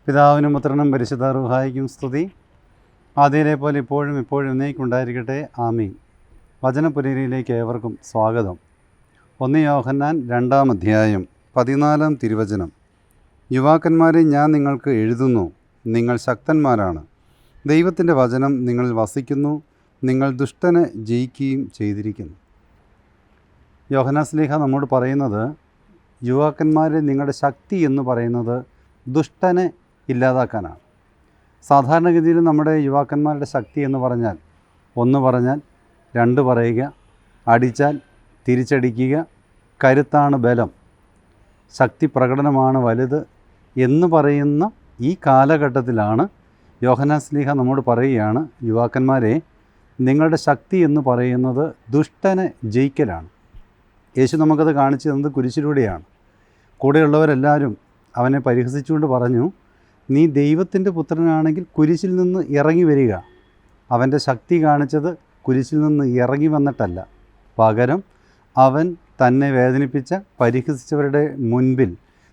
പിതാവിനും പുത്രനും പരിശുദ്ധ റൂഹായിക്കും സ്തുതി. ആദ്യയിലെ പോലെ ഇപ്പോഴും എന്നേക്കുണ്ടായിരിക്കട്ടെ. ആമീൻ. വചനപുരയിലേക്ക് ഏവർക്കും സ്വാഗതം. 1 യോഹന്നാൻ 2-ാം അധ്യായം 14-ാം തിരുവചനം. യുവാക്കന്മാരെ, ഞാൻ നിങ്ങൾക്ക് എഴുതുന്നു, നിങ്ങൾ ശക്തന്മാരാണ്, ദൈവത്തിൻ്റെ വചനം നിങ്ങളിൽ വസിക്കുന്നു, നിങ്ങൾ ദുഷ്ടനെ ജയിക്കുകയും ചെയ്തിരിക്കുന്നു. യോഹന്നാൻ ശ്ലീഹ നമ്മോട് പറയുന്നത്, യുവാക്കന്മാരെ, നിങ്ങളുടെ ശക്തി എന്ന് പറയുന്നത് ദുഷ്ടനെ ഇല്ലാതാക്കാനാണ്. സാധാരണഗതിയിൽ നമ്മുടെ യുവാക്കന്മാരുടെ ശക്തി എന്ന് പറഞ്ഞാൽ 1 പറഞ്ഞാൽ 2 പറയുക, അടിച്ചാൽ തിരിച്ചടിക്കുക, കരുത്താണ് ബലം, ശക്തി പ്രകടനമാണ് വലുത് എന്ന് പറയുന്ന ഈ കാലഘട്ടത്തിലാണ് യോഹന്നാൻ ശ്ലീഹ നമ്മോട് പറയുകയാണ്, യുവാക്കന്മാരെ, നിങ്ങളുടെ ശക്തി എന്ന് പറയുന്നത് ദുഷ്ടനെ ജയിക്കലാണ്. യേശു നമുക്കത് കാണിച്ചു തന്നത് കുരിശിലൂടെയാണ്. കൂടെയുള്ളവരെല്ലാവരും അവനെ പരിഹസിച്ചുകൊണ്ട് പറഞ്ഞു, നീ ദൈവത്തിൻ്റെ പുത്രനാണെങ്കിൽ കുരിശിൽ നിന്ന് ഇറങ്ങി വരിക. അവൻ്റെ ശക്തി കാണിച്ചത് കുരിശിൽ നിന്ന് ഇറങ്ങി വന്നിട്ടല്ല, പകരം അവൻ തന്നെ വേദനിപ്പിച്ച പരിഹസിച്ചവരുടെ മുൻപിൽ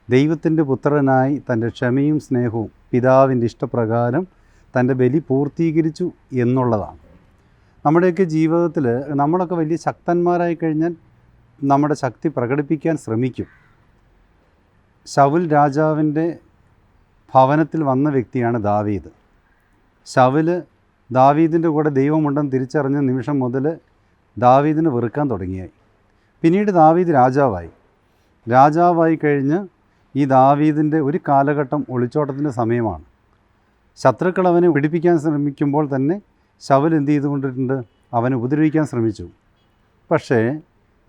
ദൈവത്തിൻ്റെ പുത്രനായി തൻ്റെ ക്ഷമയും സ്നേഹവും പിതാവിൻ്റെ ഇഷ്ടപ്രകാരം തൻ്റെ ബലി പൂർത്തീകരിച്ചു എന്നുള്ളതാണ്. നമ്മുടെയൊക്കെ ജീവിതത്തിൽ നമ്മളൊക്കെ വലിയ ശക്തന്മാരായി കഴിഞ്ഞാൽ നമ്മുടെ ശക്തി പ്രകടിപ്പിക്കാൻ ശ്രമിക്കും. ശൗൽ രാജാവിൻ്റെ ഭവനത്തിൽ വന്ന വ്യക്തിയാണ് ദാവീദ്. ശൗല് ദാവീദിൻ്റെ കൂടെ ദൈവമുണ്ടെന്ന് തിരിച്ചറിഞ്ഞ നിമിഷം മുതൽ ദാവീദിനെ വെറുക്കാൻ തുടങ്ങിയായി. പിന്നീട് ദാവീദ് രാജാവായി കഴിഞ്ഞ് ഈ ദാവീദിൻ്റെ ഒരു കാലഘട്ടം ഒളിച്ചോട്ടത്തിൻ്റെ സമയമാണ്. ശത്രുക്കൾ അവനെ പിടിപ്പിക്കാൻ ശ്രമിക്കുമ്പോൾ തന്നെ ശൗൽ എന്ത് ചെയ്തുകൊണ്ടിട്ടുണ്ട്? അവനെ ഉപദ്രവിക്കാൻ ശ്രമിച്ചു. പക്ഷേ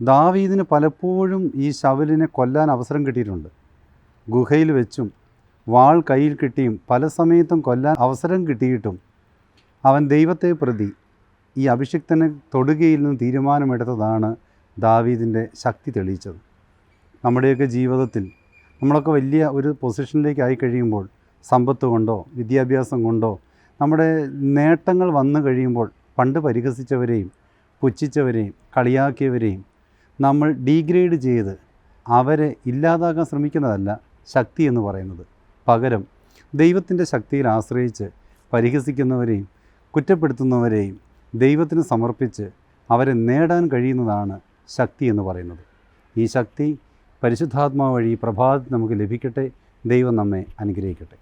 ദാവീദിന് പലപ്പോഴും ഈ ശൗലിനെ കൊല്ലാൻ അവസരം കിട്ടിയിട്ടുണ്ട്. ഗുഹയിൽ വെച്ചും വാൾ കയ്യിൽ കിട്ടിയും പല സമയത്തും കൊല്ലാൻ അവസരം കിട്ടിയിട്ടും അവൻ ദൈവത്തെ പ്രതി ഈ അഭിഷിക്തനെ തൊടുകയിൽ നിന്ന് തീരുമാനമെടുത്തതാണ് ദാവീദിൻ്റെ ശക്തി തെളിയിച്ചത്. നമ്മുടെയൊക്കെ ജീവിതത്തിൽ നമ്മളൊക്കെ വലിയ ഒരു പൊസിഷനിലേക്ക് ആയി കഴിയുമ്പോൾ, സമ്പത്ത് കൊണ്ടോ വിദ്യാഭ്യാസം കൊണ്ടോ നമ്മുടെ നേട്ടങ്ങൾ വന്നു കഴിയുമ്പോൾ, പണ്ട് പരിഹസിച്ചവരെയും പുച്ഛിച്ചവരെയും കളിയാക്കിയവരെയും നമ്മൾ ഡീഗ്രേഡ് ചെയ്ത് അവരെ ഇല്ലാതാക്കാൻ ശ്രമിക്കുന്നതല്ല ശക്തി എന്ന് പറയുന്നത്. പകരം ദൈവത്തിൻ്റെ ശക്തിയിൽ ആശ്രയിച്ച് പരിഹസിക്കുന്നവരെയും കുറ്റപ്പെടുത്തുന്നവരെയും ദൈവത്തിന് സമർപ്പിച്ച് അവരെ നേടാൻ കഴിയുന്നതാണ് ശക്തി എന്ന് പറയുന്നത്. ഈ ശക്തി പരിശുദ്ധാത്മാവ് വഴി പ്രഭാതത്തിൽ നമുക്ക് ലഭിക്കട്ടെ. ദൈവം നമ്മെ അനുഗ്രഹിക്കട്ടെ.